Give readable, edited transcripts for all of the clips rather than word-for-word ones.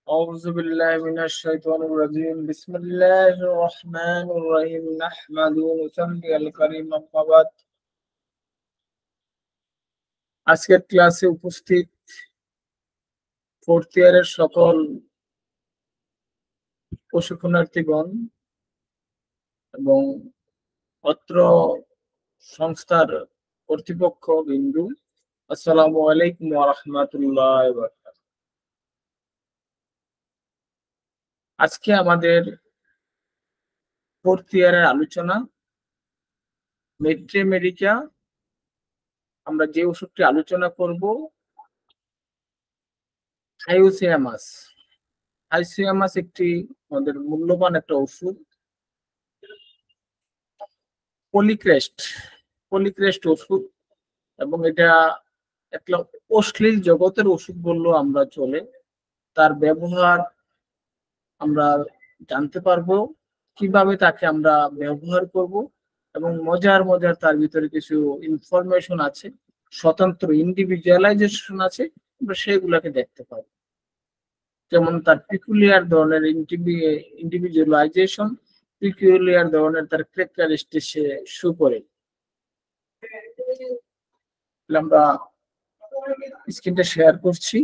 أعوذ بالله من الشيطان الرجيم بسم الله الرحمن الرحيم نحمده ونصلي على الكريم أما بعد আজকের ক্লাসে উপস্থিত ফোর্থ ইয়ারের সকল প্রশিক্ষণার্থীগণ এবং অত্র সংস্থার কর্তৃপক্ষ বিন্দু আসসালামু আলাইকুম ওয়া রাহমাতুল্লাহি ওয়া বারাকাতুহু। আজকে আমাদের ফোর্থ ইয়ারের আলোচনা মেট্রিমেডিকা। আমরা যে ওষুধটি আলোচনা করব হাইওসিয়ামাস। হাইওসিয়ামাস একটি আমাদের মূল্যবান একটা ওষুধ, পলিক্রেস্ট ওষুধ, এবং এটা একটা অশ্লীল জগতের ওষুধ বললেও আমরা চলে। তার ব্যবহার আমরা জানতে পারবো, কিভাবে তাকে আমরা ব্যবহার করব, এবং মজার তার ভিতরে কিছু ইনফরমেশন আছে, স্বতন্ত্র ইন্ডিভিজুয়ালাইজেশন আছে, আমরা সেগুলোকে দেখতে পাবো। যেমন তার পিকুলিয়ার ধরনের ইন্ডিভিজুয়ালাইজেশন, পিকুলিয়ার ধরনের তার ক্যারেক্টারিস্টিক সে শো করে। আমরা স্ক্রিনটা শেয়ার করছি।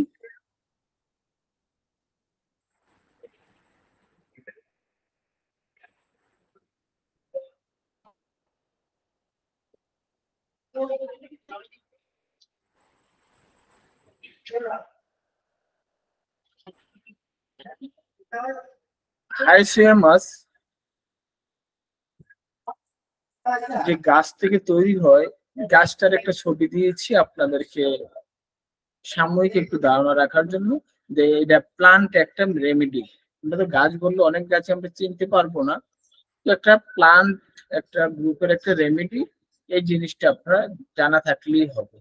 হাইওসিয়ামাস যে গাছ থেকে তৈরি হয়, গাছটার একটা ছবি দিয়েছি আপনাদেরকে সাময়িক একটু ধারণা রাখার জন্য, যে এটা প্লান্ট একটা রেমেডি। আমরা তো গাছ বললে অনেক গাছ আমরা চিনতে পারবো না, তো একটা প্লান্ট, একটা গ্রুপের একটা রেমেডি, এই জিনিসটা আপনারা জানা থাকলেই হবে।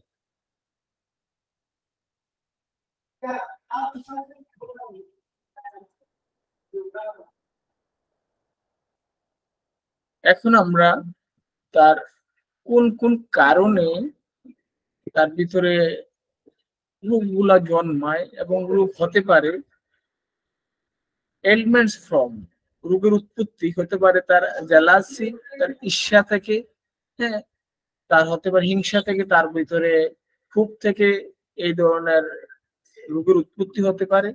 এখন আমরা তার কোন কোন কারণে তার ভিতরে রোগগুলা জন্মায় এবং রোগ হতে পারে, এলিমেন্টস ফ্রম, রোগের উৎপত্তি হতে পারে তার জেলাসি, তার ঈর্ষা থেকে, হ্যাঁ, তার হতে পারে হিংসা থেকে, তার ভিতরে ক্ষোভ থেকে এই ধরনের রোগের উৎপত্তি হতে পারে।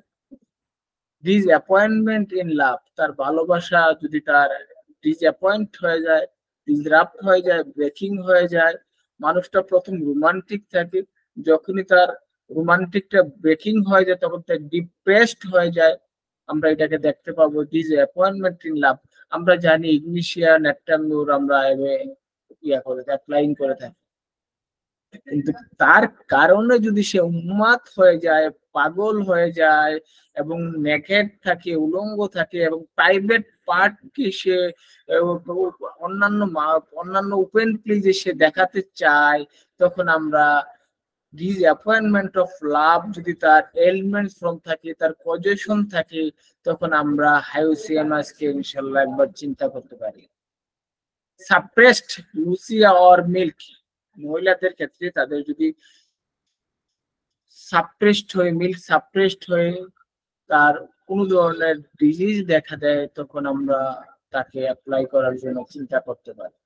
ডিসঅ্যাপয়েন্টমেন্ট ইন লাভ, তার ভালোবাসা যদি তার ডিসঅ্যাপয়েন্ট হয়ে যায়, ডিসরাপ্ট হয়ে যায়, ব্রেকিং হয়ে যায়। মানুষটা প্রথম রোমান্টিক থাকে, যখনই তার রোমান্টিকটা ব্রেকিং হয়ে যায় তখন তার ডিপ্রেসড হয়ে যায়। আমরা এটাকে দেখতে পাবো ডিসঅ্যাপয়েন্টমেন্ট ইন লাভ। আমরা জানি ইগনিশিয়া ন্যাট্রামিউর আমরা ইয়া করে অ্যাপ্লাইং করে থাকি, কিন্তু তার কারণে যদি সে উন্মাদ হয়ে যায়, পাগল হয়ে যায়, এবং নেকেড থাকে, উলঙ্গ থাকে, এবং প্রাইভেট পার্টকে সে অন্যান্য ওপেন প্লেজে সে দেখাতে চায়, তখন আমরা ডিসঅ্যাপয়েন্টমেন্ট অফ লাভ যদি তার এলিমেন্টস ফ্রম থাকে, তার পজিশন থাকে, তখন আমরা হাইওসিয়ামাসকে ইনশাল্লাহ একবার চিন্তা করতে পারি। সাপ্রেসড লুসিয়া অর মিল্ক, মহিলাদের ক্ষেত্রে তাদের যদি সাপ্রেসড হয়ে, মিল্ক সাপ্রেসড হয়ে তার কোনো ধরনের ডিজিজ দেখা দেয়, তখন আমরা তাকে অ্যাপ্লাই করার জন্য চিন্তা করতে পারি।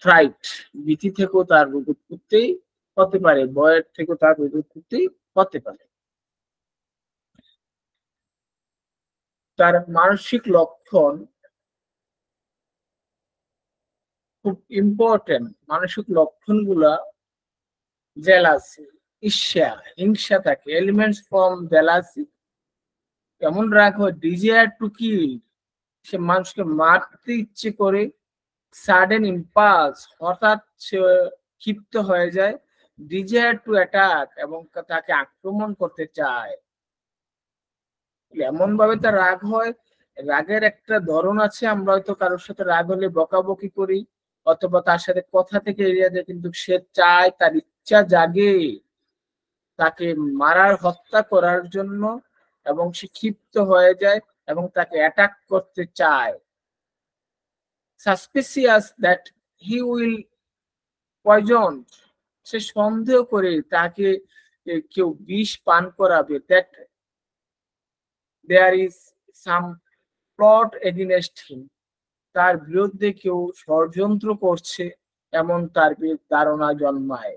ফ্রাইট, ভীতি থেকেও তার রোগ উৎপত্তি হতে পারে, ভয়ের থেকেও তার রোগ উৎপত্তি হতে পারে। তার মানসিক লক্ষণ খুব ইম্পর্টেন্ট। মানসিক লক্ষণগুলা জেলাসি, ঈর্ষা, হিংসা থাকে, এলিমেন্টস ফ্রম জেলাসি, কেমন রাগ হয়, ডিজায়ার টু কিল, সে মানুষকে মারতে ইচ্ছে করে, সাডেন ইম্পালস, হঠাৎ সে ক্ষিপ্ত হয়ে যায়, ডিজায়ার টু অ্যাটাক, এবং তাকে আক্রমণ করতে চায়। এমন ভাবে তার রাগ হয়, রাগের একটা ধরন আছে, আমরা হয়তো কারোর সাথে রাগ হলে বকাবকি করি অথবা তার সাথে কথা থেকে এড়িয়ে যায়, কিন্তু সে চায়, তার ইচ্ছা জাগে তাকে মারার, হত্যা করার জন্য, এবং সে ক্ষিপ্ত হয়ে যায় এবং তাকে অ্যাটাক করতে চায়। Suspicious that he will poison, সে সন্দেহ করে তাকে কেউ বিষ পান করাবে, that there is some plot against him, তার বিরুদ্ধে কেউ ষড়যন্ত্র করছে এমন তার ধারণা জন্মায়,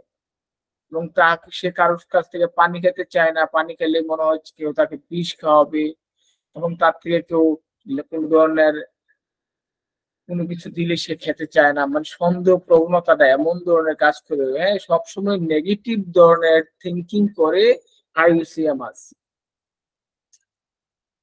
এবং তাকে সে কারোর কাছ থেকে পানি খেতে চায় না, পানি খেলে মনে হচ্ছে কেউ তাকে বিষ খাওয়াবে, এবং তার থেকে কেউ কোন ধরনের কোনো কিছু দিলে সে খেতে চায় না, মানে সন্দেহ প্রবণতাটা এমন ধরনের কাজ করে, হ্যাঁ, সবসময় নেগেটিভ ধরনের থিঙ্কিং করে আইউসিএমএস।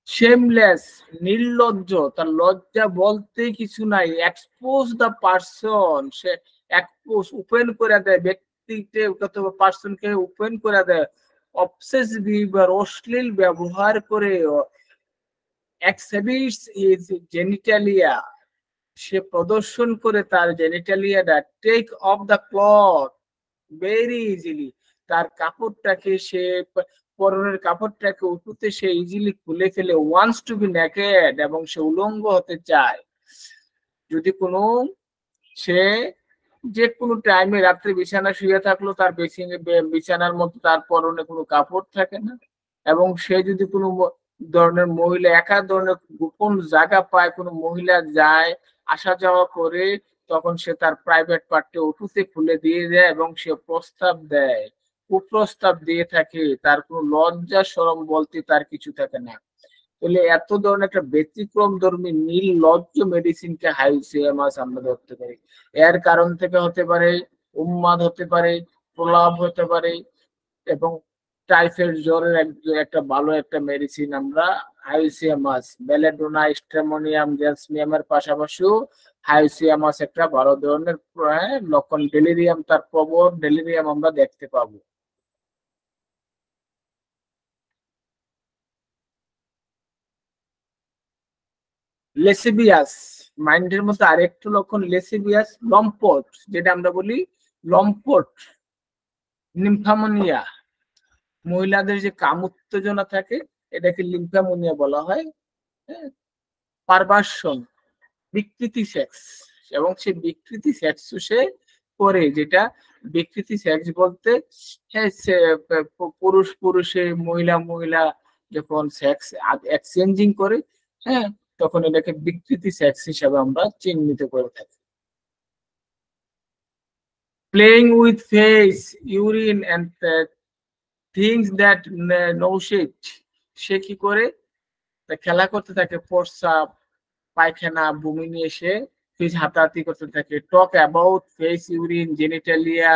শেমলেস, নির্লজ্জ, তার লজ্জা বলতে কিছু নাই, expose the person, say expose open করে দেয় ব্যক্তিকে অথবা পারসনকে ওপেন করে দেয়, অবসেস বিহেভিয়ার, অশ্লীল ব্যবহার করে, এক্সহিবিটস হিজ জেনিটালিয়া, সে প্রদর্শন করে তার জেনিটালিয়াটা, take off the cloth very easily, তার কাপড়টাকে সে পরনের কাপড়টাকে উঠতে সে ইজিলি খুলে ফেলে, ওয়ান্টস টু বি নেকেড, এবং সে উলঙ্গ হতে চায়। যদি কোনো সে যে কোনো টাইমে রাত্রে বিছানা শুয়ে থাকলো, তার বিছানার মধ্যে তার পরনে কোনো কাপড় থাকে না, এবং সে যদি কোনো ধরনের মহিলা একা ধরনের গোপন জায়গা পায়, কোনো মহিলা যায় আসা যাওয়া করে, তখন সে তার প্রাইভেট পার্টে উঠুতে খুলে দিয়ে দেয় এবং সে প্রস্তাব দেয়, কুপ্রস্তাব দিয়ে থাকে, তার কোনো লজ্জা শরম বলতে তার কিছু থাকে না। তাহলে এত ধরনের একটা ব্যতিক্রম ধর্মী নির্লজ্জ মেডিসিনকে হাইসিএমএস আমরা ধরতে পারি। এর কারণ থেকে হতে পারে উন্মাদ হতে পারে, প্রলাপ হতে পারে, এবং টাইফয়েড জ্বরের একটা ভালো একটা মেডিসিন আমরা হাইসিএমএস, বেলেডোনা, স্ট্রেমোনিয়াম, জেলসমিয়ামের পাশাপাশিও হাইসিএমএস একটা ভালো ধরনের লক্ষণ। ডেলিরিয়াম, তার প্রবল ডেলিরিয়াম আমরা দেখতে পাবো। লেসিবিয়াস, মাইন্ডের মধ্যে আরেকটু লক্ষণ লেসিবিয়াস, লম্পট, যেটা আমরা বলি লম্পট, নিম্ফামোনিয়া, মহিলাদের যে কাম উত্তেজনা থাকে এটাকে লিম্ফামোনিয়া বলা হয়। পারভার্সন, বিকৃতি সেক্স, এবং সে বিকৃতি সেক্স সে করে, যেটা বিকৃতি সেক্স বলতে হ্যাঁ পুরুষ পুরুষে মহিলা মহিলা যখন সেক্স এক্সচেঞ্জিং করে, হ্যাঁ, তখন এটাকে বিকৃতি সেক্স হিসাবে আমরা চিহ্নিত করে থাকি। Playing with faeces, urine and things that nauseate, সে কি করে খেলা করতে থাকে, প্রস্রাব পায়খানা বমি নিয়ে এসে ফেস হাতাহাতি করতে থাকে। Talk about faeces, urine, genitalia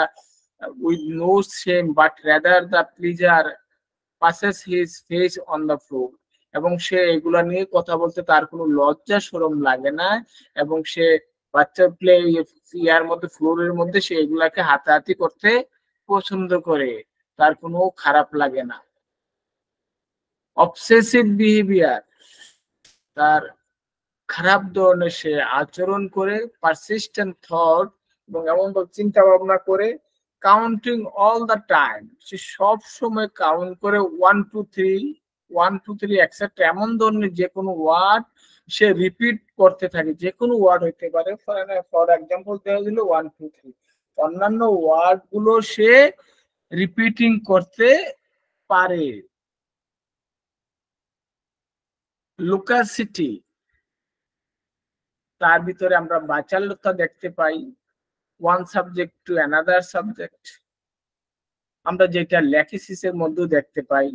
with no shame but rather the pleasure passes his face on the floor, এবং সে এগুলা নিয়ে কথা বলতে তার কোনো লজ্জা শরম লাগে না, এবং সে বাচ্চা প্লে ইয়ার মধ্যে ফ্লোরের মধ্যে সে এগুলাকে হাতাহাতি করতে পছন্দ করে, তার কোনো খারাপ লাগে না। অবসেসিভ বিহেভিয়ার, তার খারাপ ধরনের সে আচরণ করে, পারসিস্টেন্ট থট, এবং এমন চিন্তা ভাবনা করে, কাউন্টিং অল দ্য টাইম, সে সব সময় কাউন্ট করে, 1 2 3 1 2 3 এক্সেট্রা, এমন ধরনের যে কোনো ওয়ার্ড সে রিপিট করতে থাকে, যে কোনো ওয়ার্ড হইতে পারে, ফর এক্সাম্পল দেওয়া দিল 1 2 3, অন্যান্য ওয়ার্ড গুলো সে রিপিটিং করতে পারে। লুকাসিটি, তার ভিতরে আমরা বাচালতা দেখতে পাই, one subject to another subject, আমরা যেটা ল্যাকিসিসের মধ্যে দেখতে পাই।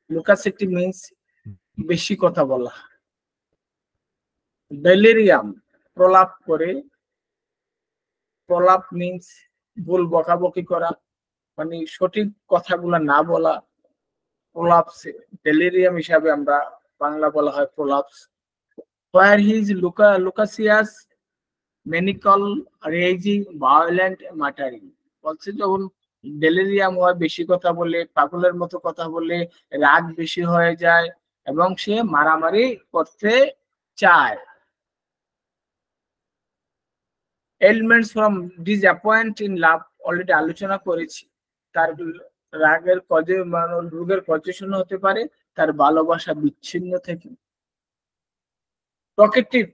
লুকাসিটি মিন্স বেশি কথা বলা। ডেলিরিয়াম, প্রলাপ করে, প্রলাপ মিন্স ভুল বকাবকি করা, মানে সঠিক কথাগুলো না বলা, প্রলাপস, ডেলিরিয়াম হিসাবে আমরা বাংলা বলা হয় প্রলাপস। হোয়ার হিজ লুকাসিয়াস, মেনিকল, রেজিং, ভায়োলেন্ট, মাটারিং, বলছে যখন ডেলিরিয়াম হয়, বেশি কথা বলে, পাগলের মতো কথা বলে, রাগ বেশি হয়ে যায়, এবং সে মারামারি করতে চায়। Elements from disappoint in love, already আলোচনা করেছি, তার রাগের কজে রোগের কজেশন হতে পারে তার ভালোবাসা বিচ্ছিন্ন থেকে। টকেটিভ,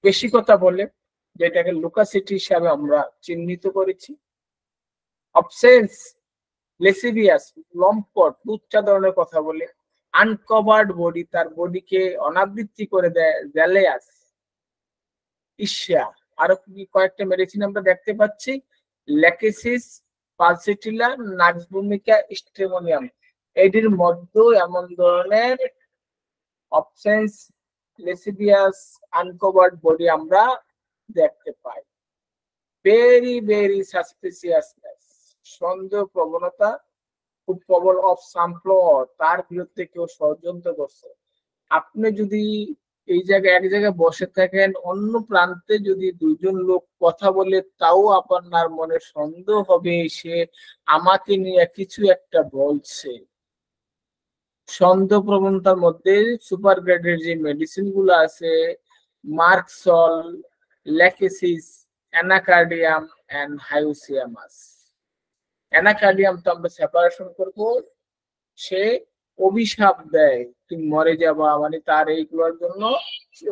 বেশি কথা বলে, যেটাকে লুকাসিটি হিসাবে আমরা চিহ্নিত করেছি। অবসেস, লেসিভিয়াস লম্পট লুচ্চা ধরনের কথা বলে। আনকভার্ড বডি তার বডিকে অনাবৃত্তি করে দেয়। জ্যালিয়াস ঈর্ষা। আরো কি কয়েকটা মেডিসিন আমরা দেখতে পাচ্ছি, ল্যাকেসিস পালসিটিলা নাক্স ভূমিকা স্ট্রেমোনিয়াম। এটির মধ্যে এমন ধরনের অবসেন্স লেসিভিয়াস আনকভার্ড বডি আমরা দেখতে পাই। ভেরি ভেরি সাসপিসিয়াসনেস সন্দেহ প্রবণতা খুব প্রবল। অফ সামফ্লোর তার বিরুদ্ধে কেউ ষড়যন্ত্র করছে। আপনি যদি এই জায়গায় এক জায়গায় বসে থাকেন, অন্য প্রান্তে যদি দুজন লোক কথা বলে তাও আপনার মনে সন্দেহ হবে সে আমাকে নিয়ে কিছু একটা বলছে। সন্দেহ প্রবণতার মধ্যে সুপার গ্রেডের যে মেডিসিন গুলো আছে, merc sol, Lachesis, anacardium and হাইওসিয়ামাস। Anacardium তো আমরা সেপারেশন করব, সে অভিশাপ দেয় তুমি মরে যাবা, মানে তার এইগুলোর জন্য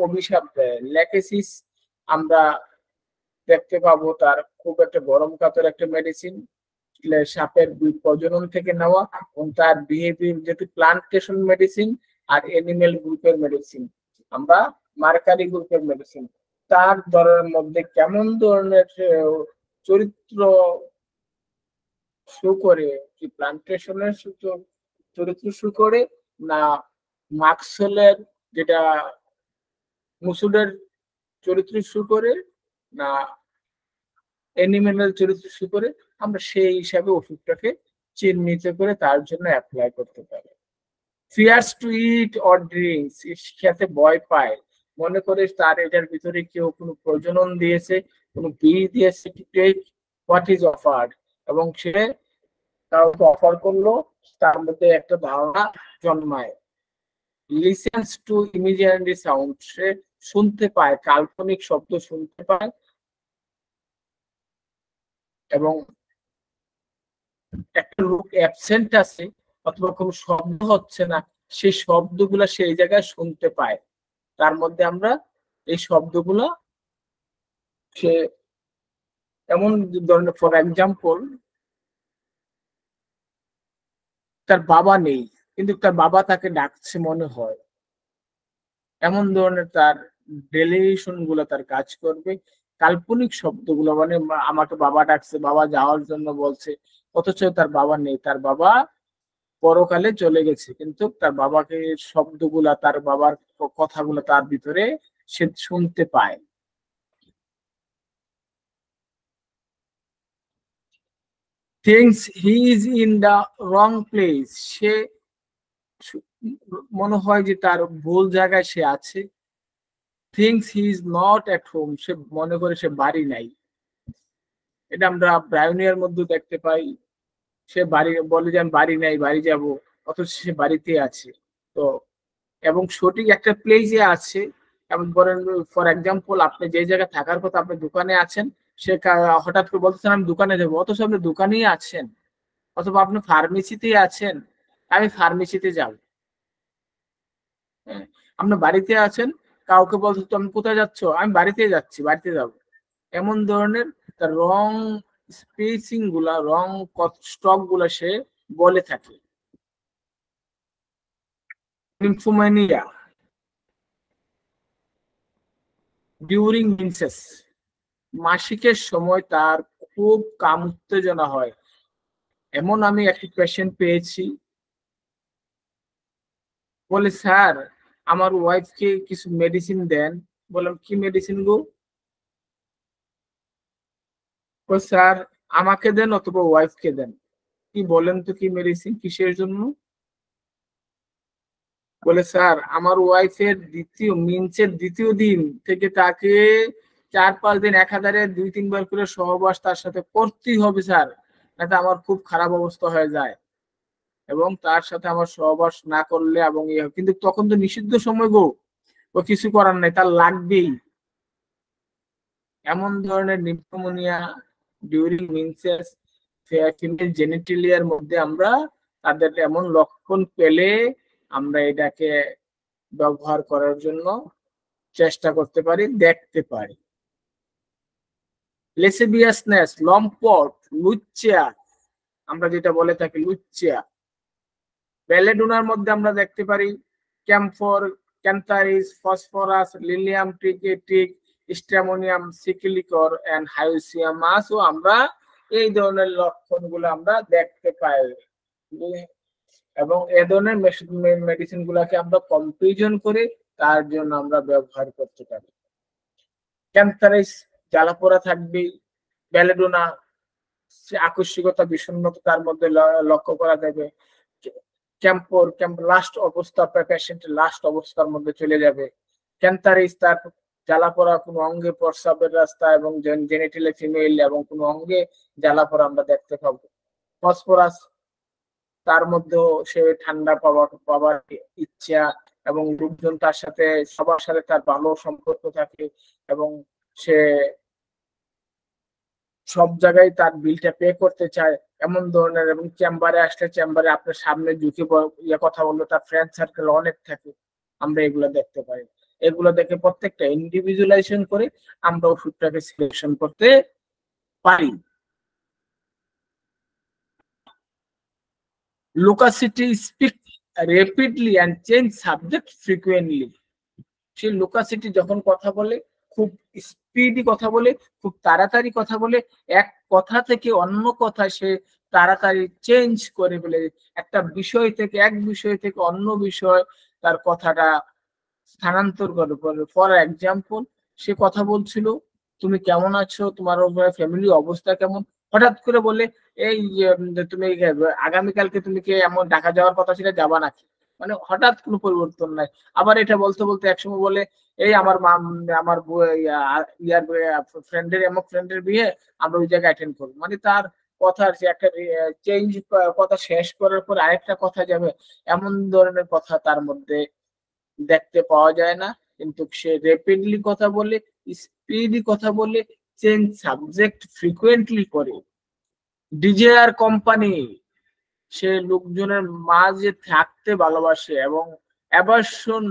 অভিশাপ দেয়। ল্যাকেসিস আমরা দেখতে পাবো তার খুব একটা গরম কাতর একটা মেডিসিন, সাপের প্রজনন থেকে নেওয়া, এবং তার বিহেভিয়ার যেহেতু প্লান্টেশন মেডিসিন আর এনিমেল গ্রুপের মেডিসিন, আমরা মার্কারি গ্রুপের মেডিসিন। তার দরের মধ্যে কেমন ধরনের চরিত্র শো করে, কি প্লান্টেশনের চরিত্র শো করে, না মার্কসলের যেটা মুসুডের চরিত্র শো করে, না অ্যানিমেলের চরিত্র শো করে, আমরা সেই হিসাবে ওষুধটাকে চিহ্নিত করে তার জন্য অ্যাপ্লাই করতে পারি। Fears to eat or drinks খেতে ভয় পায়, মনে করে তার এটার ভিতরে কেউ কোনো প্রজনন দিয়েছে, কোনো বীজ দিয়েছে, হোয়াট ইজ অফার্ড, এবং সে কাউকে অফার করলো, তার মধ্যে একটা ধারণা জন্মায়। লিসেন্স টু ইমাজিনারি সাউন্ড সে শুনতে পায়, কাল্পনিক শব্দ শুনতে পায়, এবং একটা লোক অ্যাবসেন্ট আছে অথবা কোনো শব্দ হচ্ছে না, সেই শব্দগুলা সেই জায়গায় শুনতে পায়। তার মধ্যে আমরা এই শব্দগুলা সে এমন ধরনের, ফর এক্সাম্পল তার বাবা নেই কিন্তু তার বাবা তাকে ডাকছে মনে হয়, এমন ধরনের তার ডেলিগেশন গুলো তার কাজ করবে। কাল্পনিক শব্দগুলো, মানে আমাকে বাবা ডাকছে, বাবা যাওয়ার জন্য বলছে, অথচ তার বাবা নেই, তার বাবা পরকালে চলে গেছে, কিন্তু তার বাবাকে শব্দগুলা, তার বাবার কথাগুলো তার ভিতরে সে শুনতে পায়। Things he is in the wrong place সে মনে হয় যে তার ভুল জায়গায় সে আছে। Things he is not at home সে মনে করে সে বাড়ি নাই। এটা আমরা ব্রাউনিয়ার মধ্যে দেখতে পাই, সে বাড়ি বলে যে আমি বাড়ি নাই, বাড়ি যাব, অথচ সে বাড়িতে আছে। তো এবং সঠিক একটা প্লেসে আছে, এমন বলেন ফর এক্সাম্পল আপনি যে জায়গায় থাকার কথা, আপনি দোকানে আছেন, সে হঠাৎ করে বলতেছেন আমি দোকানে যাবো, অথচ আপনি দোকানেই আছেন। অথবা আপনি ফার্মেসিতেই আছেন, আমি ফার্মেসিতে যাব। হ্যাঁ, আপনি বাড়িতে আছেন, কাউকে বলছো তুমি কোথায় যাচ্ছ, আমি বাড়িতে যাচ্ছি, বাড়িতে যাব। এমন ধরনের তার রং স্পেসিং গুলা, রং স্টক গুলা সে বলে থাকে। নিম্ফোম্যানিয়া ডিউরিং মেন্সেস মাসিকের সময় তার খুব কাম উত্তেজনা হয়। এমন আমি একটি পেশেন্ট পেয়েছি, বলে স্যার আমার ওয়াইফকে কিছু মেডিসিন দেন। বললাম কি মেডিসিন গো? ও স্যার আমাকে দেন অথবা ওয়াইফকে দেন। কি বলেন তো কি মেডিসিন, কিসের জন্য? বলে স্যার আমার ওয়াইফের মিন্সের দ্বিতীয় দিন থেকে তাকে 4-5 দিন একাধারে 2-3 বার করে সহবাস তার সাথে করতেই হবে স্যার, নাতে আমার খুব খারাপ অবস্থা হয়ে যায়, এবং তার সাথে আমার সহবাস না করলে এবং কিন্তু তখন তো নিষিদ্ধ সময় গো, ও কিছু করার নাই, তার লাগবেই। এমন ধরনের নিউমোনিয়া ডিউরিং মেন্সেস ফিমেল জেনিটালিয়ার মধ্যে আমরা তাদের এমন লক্ষণ পেলে আমরা এটাকে ব্যবহার করার জন্য চেষ্টা করতে পারি, দেখতে পারি। লেসেবিয়াসনেস লম্পট লুচ্চা আমরা যেটা বলে থাকি লুচিয়া। বেলেডোনার মধ্যে আমরা দেখতে পারি camphor, cantharis, phosphorus, lilium ট্রিকেটিক, স্ট্যামোনিয়াম সিকিলিকর and হাইসিয়ামাস ও আমরা এই ধরনের লক্ষণগুলো আমরা দেখতে পাই। এবং এ ধরনের মেডিসিন গুলাকে আমরা কম্পিউজন করে তার জন্য আমরা ব্যবহার করতে পারি। ক্যান্থারিস জ্বালাপোড়া থাকবে, বেলেডোনা আকস্মিকতা বিষণ্ণতা তার মধ্যে লক্ষ্য করা যাবে। লাস্ট অবস্থা, পেশেন্টের লাস্ট অবস্থার মধ্যে চলে যাবে। ক্যান্থারিস তার জ্বালাপোড়া কোনো অঙ্গে, প্রস্রাবের রাস্তা এবং জেনিটালে ফিমেল এবং কোনো অঙ্গে জ্বালাপোড়া আমরা দেখতে পাবো। ফসফরাস তার মধ্যেও সে ঠান্ডা পাবার ইচ্ছা এবং লোকজন তার সাথে সবার সাথে তার ভালো সম্পর্ক থাকে এবং সে সব জায়গায় তার বিলটা পে করতে চায় এমন ধরনের। এবং চেম্বারে আসলে চেম্বারে আপনার সামনে ঝুঁকে কথা বললো, তার ফ্রেন্ড সার্কেল অনেক থাকে, আমরা এগুলো দেখতে পাই। এগুলো দেখে প্রত্যেকটা ইন্ডিভিজুয়ালাইজেশন করে আমরা ওষুধটাকে সিলেকশন করতে পারি। Loquacity speak rapidly and change subject frequently. সে লোকাসিটি যখন কথা বলে খুব স্পিডি কথা বলে, খুব তাড়াতাড়ি কথা বলে, এক কথা থেকে অন্য কথা সে তাড়াতাড়ি চেঞ্জ করে ফেলে। একটা বিষয় থেকে এক বিষয় থেকে অন্য বিষয় তার কথাটা স্থানান্তর করে। ফর এক্সাম্পল, সে কথা বলছিল তুমি কেমন আছো, তোমার ফ্যামিলি অবস্থা কেমন, হঠাৎ করে বলে এই তুমি আগামীকালকে তুমি কি এমন ঢাকা যাওয়ার কথা ছিল, যাবা নাকি? মানে হঠাৎ কোনো পরিবর্তন নাই। আবার এটা বলতে বলতে একসময় বলে এই আমার আমার ইয়ার ফ্রেন্ডের এমন ফ্রেন্ডের বিয়ে, আমরা ওই জায়গায় অ্যাটেন্ড করবো। মানে তার কথার যে একটা চেঞ্জ, কথা শেষ করার পর আরেকটা কথা যাবে, এমন ধরনের কথা তার মধ্যে দেখতে পাওয়া যায় না। কিন্তু সে র্যাপিডলি কথা বলে, স্পিডি কথা বলে, চেঞ্জ সাবজেক্ট ফ্রিকুয়েন্টলি করে। ডিজেআর কোম্পানি, সে লোকজনের মাঝে থাকতে ভালোবাসে এবং অ্যাভারশন,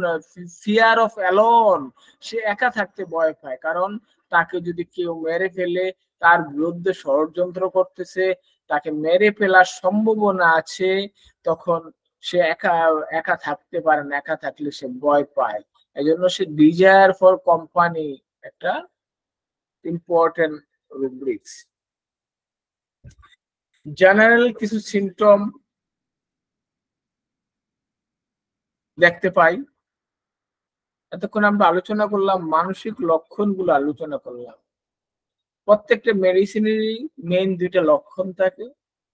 ফিয়ার অফ অ্যালোন, সে একা থাকতে ভয় পায়। কারণ তাকে যদি কেউ মেরে ফেলে, তার বিরুদ্ধে ষড়যন্ত্র করতেছে, তাকে মেরে ফেলার সম্ভাবনা আছে, তখন সে একা একা থাকতে পারে না। একা থাকলে সে ভয় পায়। এই জন্য সে ডিজায়ার ফর কোম্পানি একটা ইম্পর্টেন্ট রুব্রিক্স। জেনারেল কিছু সিমটম দেখতে পাই। এতক্ষণ আমরা আলোচনা করলাম মানসিক লক্ষণগুলো আলোচনা করলাম। প্রত্যেকটা মেডিসিনেরই মেইন দুইটা লক্ষণ থাকে,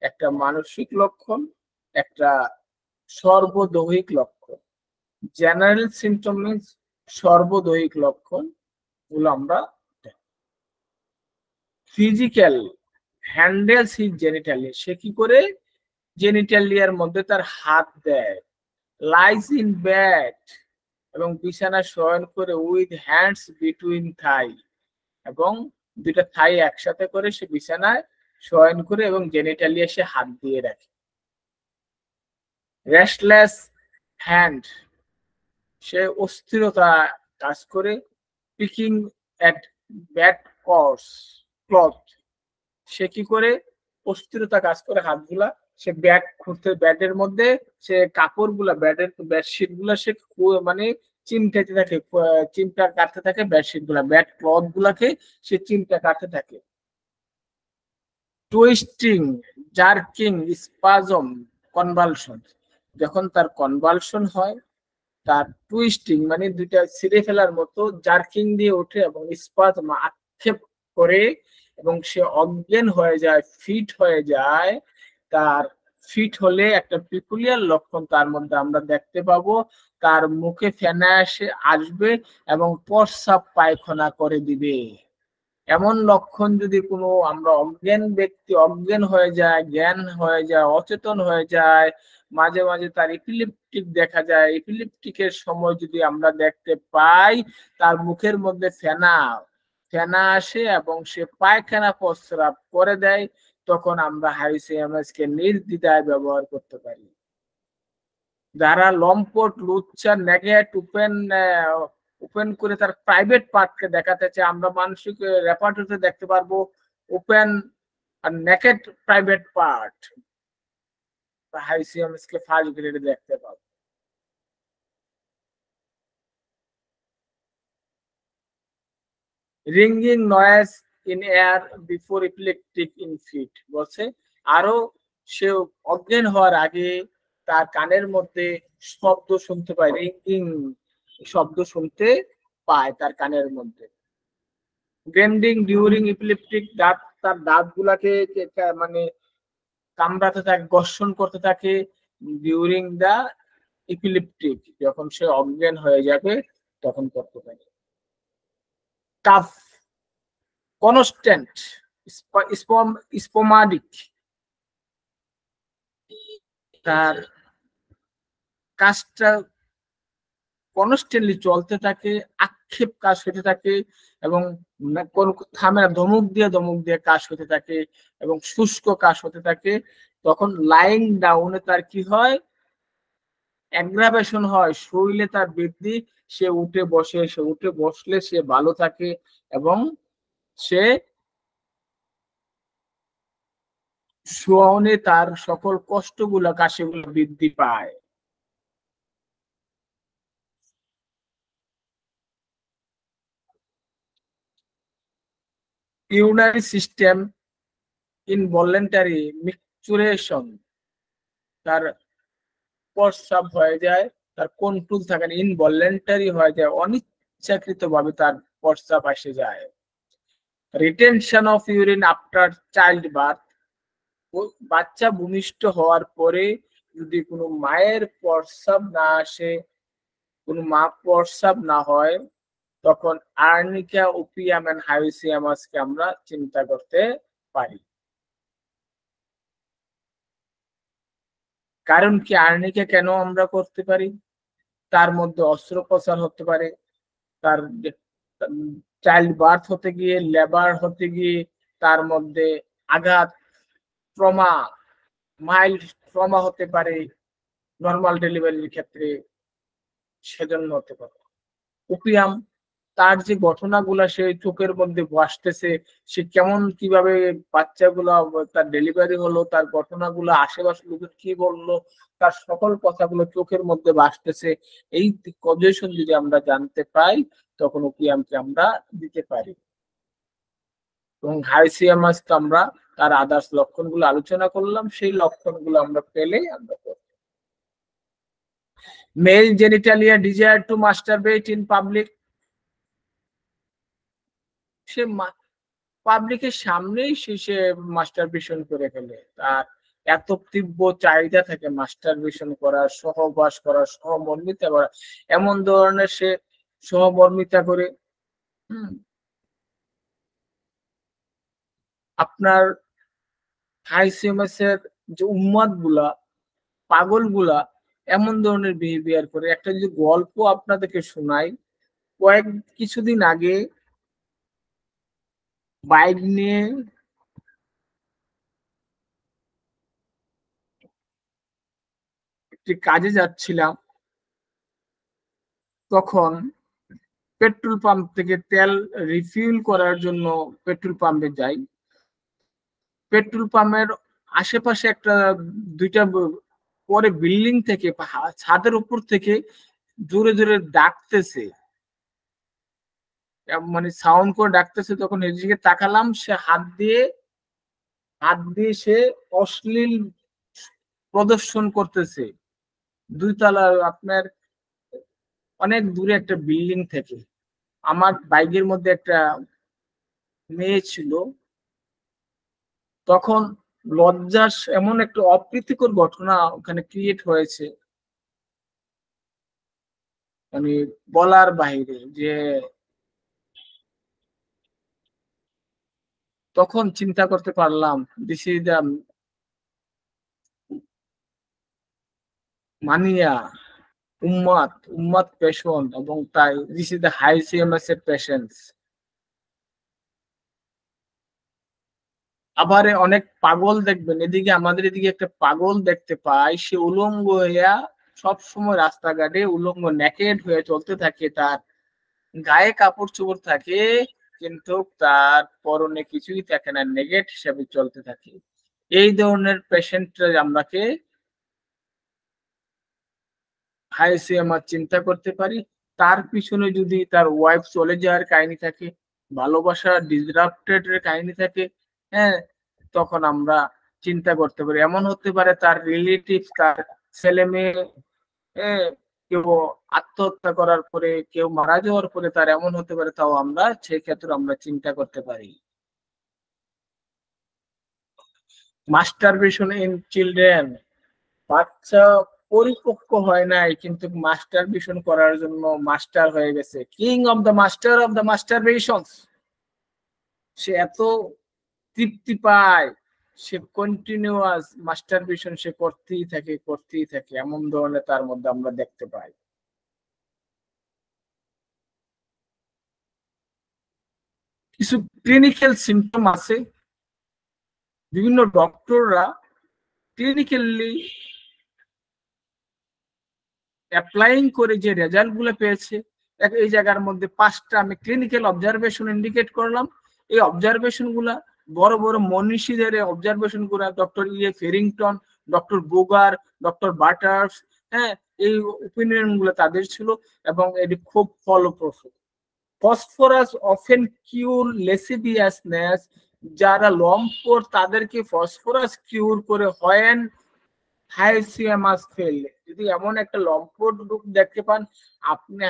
একটা মানসিক লক্ষণ, একটা সর্বদৈহিক লক্ষণ। জেনারেল সিমটম মিন্স সর্বদৈহিক লক্ষণ গুলো আমরা ফিজিক্যাল হ্যান্ডেলস হিজ জেনিটালিয়া, সে কি করে জেনিটালিয়ার মধ্যে তার হাত দেয়, লাইজ ইন বেড এবং বিছানা শয়ন করে উইথ হ্যান্ডস বিটুইন থাই, এবং দুইটা থাই একসাথে করে সে বিছানায় শয়ন করে এবং জেনিটালিয়া সে হাত দিয়ে রাখে। রেস্টলেস হ্যান্ড, সে অস্থিরতা কাজ করে। পিকিং এট ব্যাড ক্লথ, সে কি করে অস্থিরতা কাজ করে হাতগুলা, সে ব্যাট খুঁড়তে, ব্যাটের মধ্যে সে কাপড়গুলা, ব্যাটের বেডশিট গুলা সে মানে চিমটাতে থাকে, চিমটা কাটতে থাকে বেডশিট গুলা, ব্যাট ক্লথ গুলাকে সে চিমটা কাটতে থাকে। টুইস্টিং, জার্কিং, স্পাজম, কনভালশন, যখন তার কনভালশন হয়, তার টুইস্টিং মানে দুইটা ছিঁড়ে ফেলার মতো, জার্কিং দিয়ে ওঠে এবং স্পাজম আক্ষেপ করে এবং সে অজ্ঞান হয়ে যায়, ফিট হয়ে যায়। তার ফিট হলে একটা পিকুলিয়ার লক্ষণ তার মধ্যে আমরা দেখতে পাবো, তার মুখে ফেনা আসবে এবং প্রস্রাব পায়খানা করে দিবে। এমন লক্ষণ যদি কোনো আমরা অজ্ঞান ব্যক্তি অজ্ঞান হয়ে যায়, জ্ঞান হয়ে যায়, অচেতন হয়ে যায়, মাঝে মাঝে তার ইপিলিপ্টিক দেখা যায়, ইপিলিপ্টিকের সময় যদি আমরা দেখতে পাই তার মুখের মধ্যে ফেনা ফেনা আসে এবং সে পায়খানা প্রস্রাব করে দেয়, তখন আমরা হাইসিএমএস কে নির্দ্বিধায় ব্যবহার করতে পারি। যারা লম্পট, লুচ্চা, নেগেট, ওপেন করে তার প্রাইভেট পার্টকে দেখাতে চায়, আমরা মানসিক রেপার্টরিতে দেখতে পারবো ওপেন আর naked private part. High CMS কে ফার্স্ট গ্রেডে দেখতে পাবো। Ringing noise in ear before epileptic in fit বলছে আরো সে অজ্ঞান হওয়ার আগে তার কানের মধ্যে শব্দ শুনতে পায়, রিঙ্গিং শব্দ শুনতে পায় তার কানের মধ্যে। গ্রেন্ডিং ডিউরিং ইপিলেপটিক, দাঁত তার দাঁত গুলাকে মানে কামড়াতে থাকে, ঘর্ষণ করতে থাকে ডিউরিং দা ইপিলেপটিক, যখন সে অজ্ঞান হয়ে যাবে তখন করতে থাকে। টাফ, কনস্ট্যান্ট, স্পোমাডিক, তার কাজটা কনস্ট্যান্টলি চলতে থাকে, আক্ষেপ কাজ হতে থাকে এবং থামে না, ধমক দিয়ে কাজ হতে থাকে এবং শুষ্ক কাজ হতে থাকে। তখন লাইং ডাউনে তার কি হয়, অ্যাগ্রাভেশন হয়, শরীরে তার বৃদ্ধি, সে উঠে বসলে সে ভালো থাকে এবং সে শোয়ানে তার সকল কষ্টগুলা কাশিগুলো বৃদ্ধি পায়। ইউরিনারি সিস্টেম ইনভলন্টারি মিকচুরেশন, তার প্রস্রাব হয়ে যায়, তার কন্ট্রোল থাকে না, ইনভলন্টারি হয়ে যায়, অনিচ্ছাকৃত ভাবে তার প্রস্রাব এসে যায়। Retention of urine after child birth, বাচ্চা ভূমিষ্ঠ হওয়ার পরে যদি কোনো মায়ের প্রস্রাব না আসে, কোনো মা প্রস্রাব না হয়, তখন আর্নিকা, ওপিয়াম এন্ড হাইসিয়ামাস কে আমরা চিন্তা করতে পারি। কারণ কি আর্নিকা কেন আমরা করতে পারি, তার মধ্যে অস্ত্রোপচার হতে পারে, তার চাইল্ড বার্থ হতে গিয়ে, লেবার হতে গিয়ে তার মধ্যে আঘাত, ট্রমা, মাইল্ড ট্রমা হতে পারে নর্মাল ডেলিভারির ক্ষেত্রে, সেজন্য হতে পারে। ওপিয়াম, তার যে ঘটনাগুলা সে চোখের মধ্যে ভাসতেছে, সে কেমন কিভাবে বাচ্চাগুলা, তার ডেলিভারি হলো, তার ঘটনাগুলো, আশেপাশে লোকের কি বললো, তার সকল কথাগুলো চোখের মধ্যে ভাসতেছে, এই কজেশন যদি আমরা জানতে পাই তখন ওপিয়ামকে আমরা দিতে পারি। এবং হাইসিয়ামাস তো আমরা তার আদার্স লক্ষণগুলো আলোচনা করলাম, সেই লক্ষণগুলো আমরা পেলে আমরা করব। Male genitalia desire to masturbate in public, সে পাবলিকের সামনেই সে মাস্টারবেশন করে ফেলে, তার এত তীব্র চাহিদা থাকে মাস্টারবেশন করার, সহবাস করার, সহমর্মিতা করার, এমন ধরনের সে সহমর্মিতা করে। আপনার হাইসিএমএস এর যে উন্মাদ গুলা, পাগল গুলা এমন ধরনের বিহেভিয়ার করে। একটা যদি গল্প আপনাদেরকে শোনাই, কিছুদিন আগে বাইক নিয়ে একটি কাজে যাচ্ছিলাম, তখন পেট্রোল পাম্প থেকে তেল রিফিল করার জন্য পেট্রোল পাম্পে যাই। পেট্রোল পাম্পের আশেপাশে দুইটা পরে বিল্ডিং থেকে, ছাদের উপর থেকে জোরে জোরে ডাকতেছে, মানে সাউন্ড করে ডাকতেছে। তখন এদিকে তাকালাম, সে হাত দিয়ে সে অশ্লীল প্রদর্শন করতেছে, দুই তলা, আপনার অনেক দূরে একটা বিল্ডিং থেকে। আমার বাইকের মধ্যে একটা মেয়ে ছিল, তখন লজ্জার এমন একটা অপ্রীতিকর ঘটনা ওখানে ক্রিয়েট হয়েছে, মানে বলার বাইরে। যে তখন চিন্তা করতে পারলাম, দিস ইজ দ্য মানিয়া, উম্মাদ পেশন, এবং তাই this is the high CMS এর পেশেন্স। আবার অনেক পাগল দেখবেন, আমাদের এদিকে একটা পাগল দেখতে পাই, সে উলঙ্গ হইয়া সব সময় রাস্তাঘাটে উলঙ্গ নেকেড হয়ে চলতে থাকে, তার গায়ে কাপড় চোপড় থাকে কিন্তু তার পরনে কিছুই থাকে না, নেগেট হিসাবে চলতে থাকে। এই ধরনের পেশেন্ট আমাকে হাই সিএমআর চিন্তা করতে পারি। তার পিছনে যদি তার ওয়াইফ চলে যাওয়ার কাহিনী থাকে, ভালোবাসা ডিসরাপ্টেড এর কাহিনী থাকে, হ্যাঁ, তখন আমরা চিন্তা করতে পারি। এমন হতে পারে তার রিলেটিভ, তার ছেলে মেয়ে, কেউ আত্মহত্যা করার পরে, কেউ মারা যাওয়ার পরে তার এমন হতে পারে, তাও আমরা সেই ক্ষেত্রে আমরা চিন্তা করতে পারি। মাস্টারবেশন ইন চিলড্রেন, বাচ্চা পরিপক্ক হয় নাই কিন্তু মাস্টারবেশন করার জন্য মাস্টার হয়ে গেছে, কিং অফ দ্য মাস্টারবেশন। সে এত তৃপ্তি পায়, সে কন্টিনিউয়াস মাস্টারবেশন সে করতেই থাকে, এমন ধরনের তার মধ্যে আমরা দেখতে পাই। কিছু ক্লিনিক্যাল সিমটম আছে, বিভিন্ন ডক্টররা ক্লিনিক্যালি অ্যাপ্লাইং করে যে রেজাল্ট গুলো পেয়েছে, এই জায়গার মধ্যে 5টা আমি ক্লিনিক্যাল অবজারভেশন ইন্ডিকেট করলাম। এই অবজারভেশন গুলা বড় বড় মনীষীদের অবজারভেশন গুলা, doctor ফেরিংটন, doctor Boger, doctor butters, হ্যাঁ, এই ওপিনিয়ন গুলো তাদের ছিল এবং এটি খুব ফলপ্রসূ। ফসফরাস অফেন কিউর লেসিভিয়াসনেস, যারা লম্পট তাদেরকে ফসফরাস কিউর করে হয় হাইসিয়ামাস ফেল। যদি এমন একটা লম্পট রূপ দেখতে পান, আপনি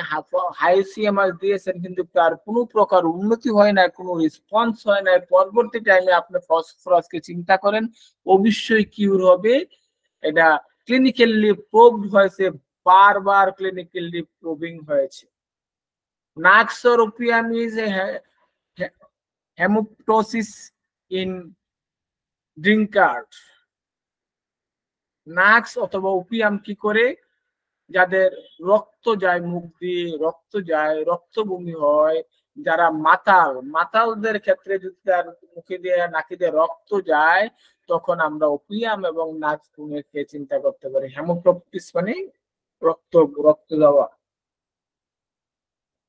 হাইসিয়ামাস দিয়েছেন কিন্তু তার কোনো প্রকার উন্নতি হয় না, কোনো রেসপন্স হয় না, পরবর্তী টাইমে আপনি ফসফরাসকে চিন্তা করেন, অবশ্যই কিউর হবে। এটা ক্লিনিক্যালি প্রুভড হয়েছে, বারবার ক্লিনিক্যালি প্রুভিং হয়েছে। নাক্সোরোপিয়াম ইজ হেমোপ্টোসিস ইন ড্রিঙ্কার। নাক্স অথবা ওপিয়াম কি করে, যাদের রক্ত যায়, মুখ দিয়ে রক্ত যায়, রক্ত বমি হয়, যারা মাতালদের ক্ষেত্রে যদি তার মুখে দিয়ে নাকি দিয়ে রক্ত যায়, তখন আমরা ওপিয়াম এবং নাক্স বমিকে চিন্তা করতে পারি। হেমোপ্টোসিস মানে রক্ত রক্ত যাওয়া।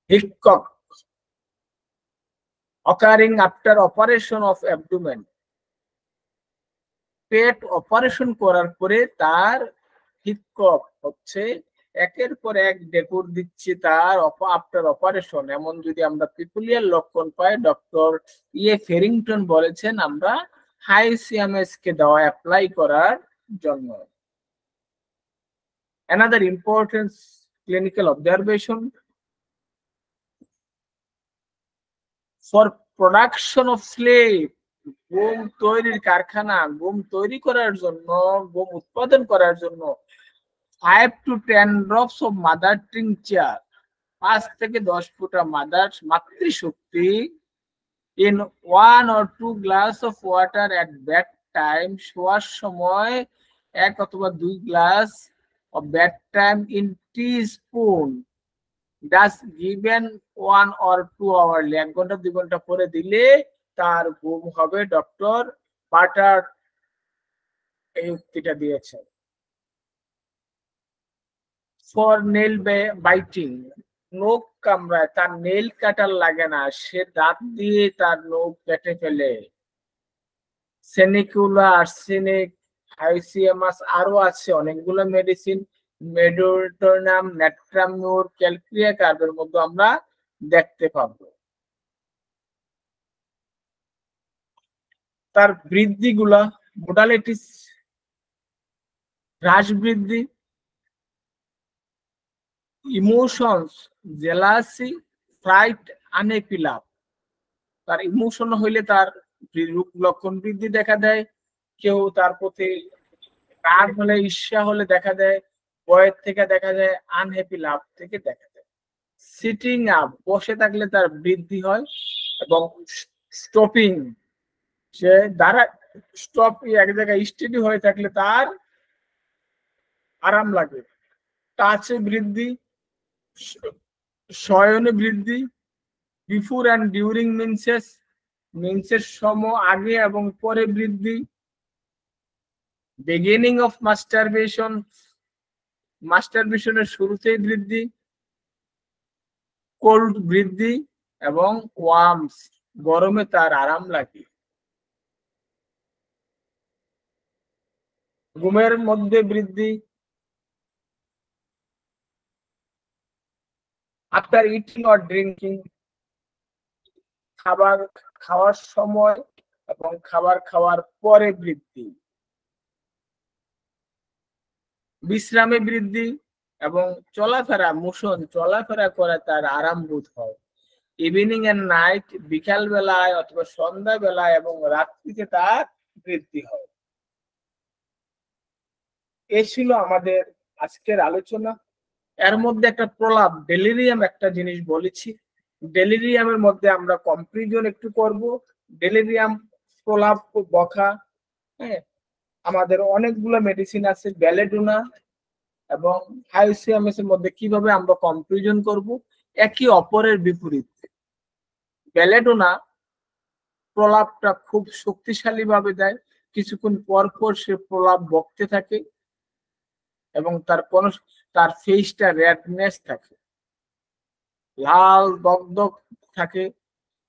হিককক occurring after operation of abdomen, পেট অপারেশন করার পরে তার হিককক হচ্ছে, একের পর এক ডেকুর দিচ্ছে তার আফটার অপারেশন। এমন যদি আমরা পিকুলিয়ার লক্ষণ পাই, ডক্টর ফেরিংটন বলেছেন আমরা হাই সিএমএস কে দেওয়া অ্যাপ্লাই করার জন্য। another important clinical observation for production of slave, গম তৈরির কারখানা, গম তৈরি করার জন্য, গম উৎপাদন করার জন্য 5 to 10 drops of mother tincture, 5 থেকে 10 ফোঁটা মাতৃশক্তি in 1 or 2 glass of water at bed time, শোয়ার সময় 1 অথবা 2 glass of bed time in teaspoon, that's given 1 or 2 hourly, 1 ঘন্টা 2 ঘন্টা পরে দিলে তার ঘুম হবে। ডক্টর বাটার এই উক্তিটা দিয়েছে। ফর নেল বাইটিং, নখ কামড়ায়, তার নেল কাটার লাগে না, সে দাঁত দিয়ে তার নখ কেটে ফেলে। সেনিকুলা, আর্সেনিক, হাইসিয়ামাস, আরো আছে অনেকগুলো মেডিসিন, মেডোটোনাম, ন্যাট্রামিউর, ক্যালক্রিয়া কার্বের মধ্যে আমরা দেখতে পাবো। তার বৃদ্ধিগুলা, মোডালিটিস, হ্রাস বৃদ্ধি, ইমোশনস, জেলাসি, ফ্রাইট, আনেপিলাপ। তার ইমোশন হইলে তার লক্ষণ বৃদ্ধি দেখা দেয়, কেউ তার প্রতি রাগ হলে, ঈর্ষা হলে দেখা দেয়, ভয়ের থেকে দেখা যায়, আনহ্যাপি লাভ থেকে দেখা যায়। সিটিং আপ, বসে থাকলে তার বৃদ্ধি হয়, এবং স্টপিং, সে দ্বারা স্টপ এক জায়গায় স্টেডি হয়ে থাকলে তার আরাম লাগে। টাচে বৃদ্ধি, শয়নে বৃদ্ধি, বিফোর অ্যান্ড ডিউরিং মেন্সেস, মেন্সের আগে এবং পরে বৃদ্ধি, বিগিনিং অফ মাস্টারবেশন, মাস্টারবেশনের শুরুতেই বৃদ্ধি, কোল্ড বৃদ্ধি, এবং ওয়ার্মস, গরমে তার আরাম লাগে। ঘুমের মধ্যে বৃদ্ধি, আফটার ইটিং অর ড্রিঙ্কিং, খাবার খাওয়ার সময় এবং খাবার খাওয়ার পরে বৃদ্ধি, বিশ্রামে বৃদ্ধি এবং চলাফেরা মোশন চলাফেরা করে তার আরাম বোধ হয়। ইভিনিং এন্ড নাইট, বিকাল বেলায় অথবা সন্ধ্যা বেলায় এবং রাত্রিতে তার বৃদ্ধি হয়। এই ছিল আমাদের আজকের আলোচনা। এর মধ্যে একটা প্রলাপ ডেলিরিয়াম একটা জিনিস বলেছি, ডেলিরিয়ামের মধ্যে আমরা কম্পারিজন একটু করব। ডেলিরিয়াম, প্রলাপ, বখা, হ্যাঁ, আমাদের অনেকগুলো মেডিসিন আছে বেলেডোনা এবং হাইসিএমএস এর মধ্যে কিভাবে আমরা কম্পারিজন করব একই অপরের বিপরীত। বেলেডোনা প্রলাপটা খুব শক্তিশালী ভাবে দেয়, কিছুক্ষণ পর পর সে প্রলাপ বকতে থাকে এবং তার ফেসটা রেডনেস থাকে, লাল দগদগ থাকে,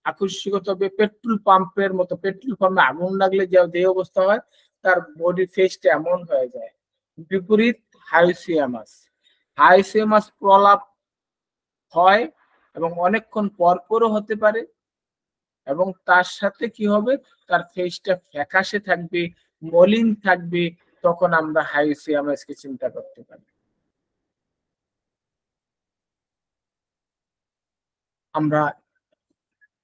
আকস্মিকতা পেট্রোল পাম্পের মতো, পেট্রোল পাম্পে আগুন লাগলে যে অবস্থা হয় তার বডি ফেসটা এমন হয়ে যায়। বিপরীত হাইসিয়ামাস, হাইসিয়ামাস প্রলাপ হয় এবং অনেকক্ষণ পর পরও হতে পারে এবং তার সাথে কি হবে, তার ফেসটা ফ্যাকাশে থাকবে, মলিন থাকবে, তখন আমরা হাইসিয়ামাস কে চিন্তা করতে পারি। আমরা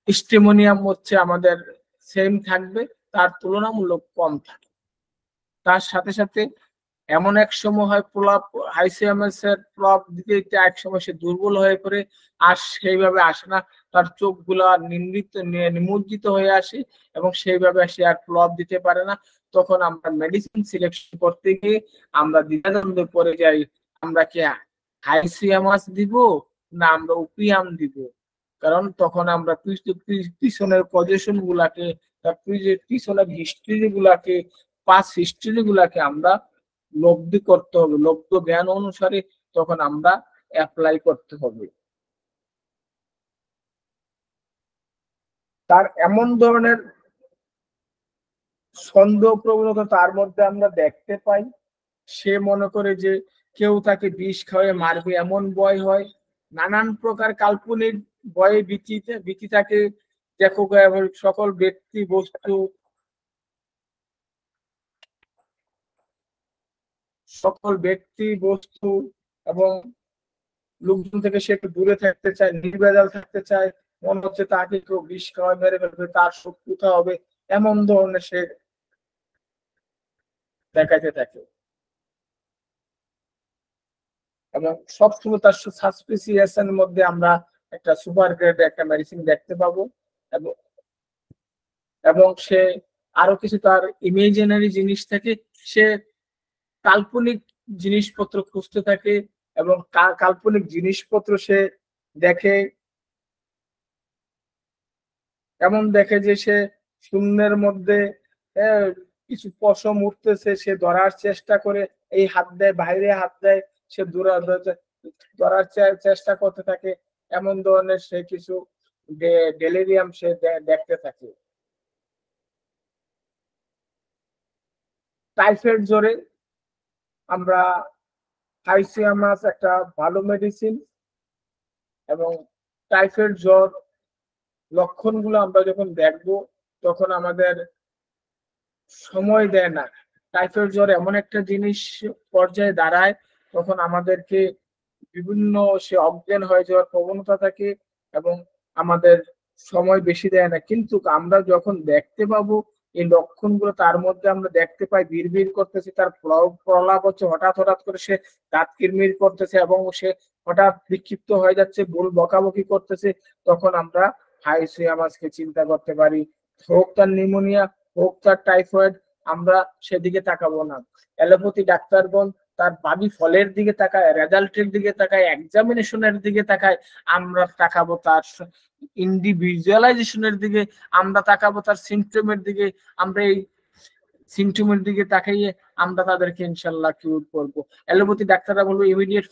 স্টেমোনিয়াম হচ্ছে আমাদের সেম থাকবে, তার তুলনামূলক কম থাকে। তার সাথে সাথে এমন এক সময় হয় প্রলাপ, হাইসিয়ামাস এর প্রলাপ দিতে দিতে এক সময় সে দুর্বল হয়ে পড়ে, আর সেইভাবে আসে না, তার চোখগুলা নিমজ্জিত হয়ে আসে এবং সেইভাবে সে আর প্রলাপ দিতে পারে না। তখন আমরা মেডিসিন সিলেকশন করতে গিয়ে আমরা দ্বিধাদ্বন্দ্বে পড়ে যাই, আমরা কি হাইসিয়ামাস দিব না আমরা ওপিয়াম দিব। কারণ তখন আমরা পিছনের পজিশন গুলাকে, পিছনের হিস্ট্রি গুলাকে, পাস হিস্ট্রি গুলাকে আমরা লব্ধি করতে হবে, লব্ধ জ্ঞান অনুসারে তখন আমরা অ্যাপ্লাই করতে হবে। তার এমন ধরনের সন্দেহ প্রবণতা তার মধ্যে আমরা দেখতে পাই, সে মনে করে যে কেউ তাকে বিষ খাওয়ায় মারবে এমন ভয় হয়, নানান প্রকার কাল্পনিক ভয়ে ভীতি তাকে দেখো, সকল ব্যক্তি বস্তু এবং লোকজন থেকে সে একটু দূরে থাকতে চায়, নির্ভেজাল থাকতে চায়, মনে হচ্ছে তাকে কেউ বিষ খাওয়ায় মেরে ফেলবে, তার শত্রুতা হবে, এমন ধরনের সে দেখাইতে থাকে এবং সবসময় তার সাসপিসিয়াসের মধ্যে আমরা একটা সুপার গ্রেড একটা মেডিসিন দেখতে পাবো এবং সে আরো কিছু তার ইমেজিনারি জিনিস থাকে, সে কাল্পনিক জিনিসপত্র খুঁজতে থাকে এবং কাল্পনিক জিনিসপত্র সে দেখে, এমন দেখে যে সে শূন্যের মধ্যে কিছু পশম উঠতেছে, সে ধরার চেষ্টা করে, এই হাত দেয় বাইরে হাত দেয়, সে ধরার চেষ্টা করতে থাকে, এমন ধরনের সে কিছু ডেলিরিয়াম সে দেখতে থাকে। টাইফয়েড জ্বরে আমরা হাইসিয়ামাস একটা ভালো মেডিসিন এবং টাইফয়েড জ্বর লক্ষণগুলো আমরা যখন দেখবো তখন আমাদের সময় দেয় না। টাইফয়েড জ্বর এমন একটা জিনিস পর্যায়ে দাঁড়ায় তখন আমাদেরকে বিভিন্ন সে অজ্ঞান হয়ে যাওয়ার প্রবণতা থাকে এবং আমাদের সময় বেশি দেয় না। কিন্তু আমরা যখন দেখতে পাবো এই লক্ষণগুলো, তার মধ্যে আমরা দেখতে পাই বিড়বিড় করতেছে, তার প্রলাপ হচ্ছে হঠাৎ হঠাৎ করে সে দাঁত কিরমির করতেছে এবং সে হঠাৎ বিক্ষিপ্ত হয়ে যাচ্ছে, ভুল বকাবকি করতেছে, তখন আমরা হাইসিয়ামাসকে চিন্তা করতে পারি। হোক তার নিউমোনিয়া, হোক তার টাইফয়েড, আমরা সেদিকে তাকাবো না। অ্যালোপ্যাথি ডাক্তারগণ তার বাড়ি ফলের দিকে তাকায়, রেজাল্টের দিকে তাকায়, এক্সামিনেশনের দিকে তাকায়, আমরা তাকাবো তার ইন্ডিভিজুয়ালাইজেশনের দিকে, আমরা তাকাবো তার সিমটমের দিকে। আমরা এই সিমটমের দিকে তাকাইয়ে আমরা তাদেরকে ইনশাল্লাহ কিউর করবো। অ্যালোপ্যাথি ডাক্তাররা বলবো ইমিডিয়েট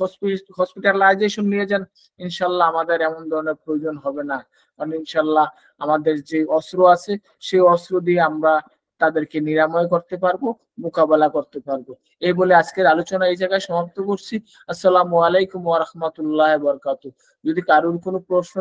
হসপিটালাইজেশন নিয়ে যান, ইনশাল্লাহ আমাদের এমন ধরনের প্রয়োজন হবে না, মানে ইনশাল্লাহ আমাদের যে অস্ত্র আছে সেই অস্ত্র দিয়ে আমরা তাদেরকে নিরাময় করতে পারবো, মোকাবেলা করতে পারবো। এই বলে আজকের আলোচনা এই জায়গায় সমাপ্ত করছি। আসসালামু আলাইকুম ওয়া রাহমাতুল্লাহি ওয়া বারাকাতুহু। যদি কারোর কোনো প্রশ্ন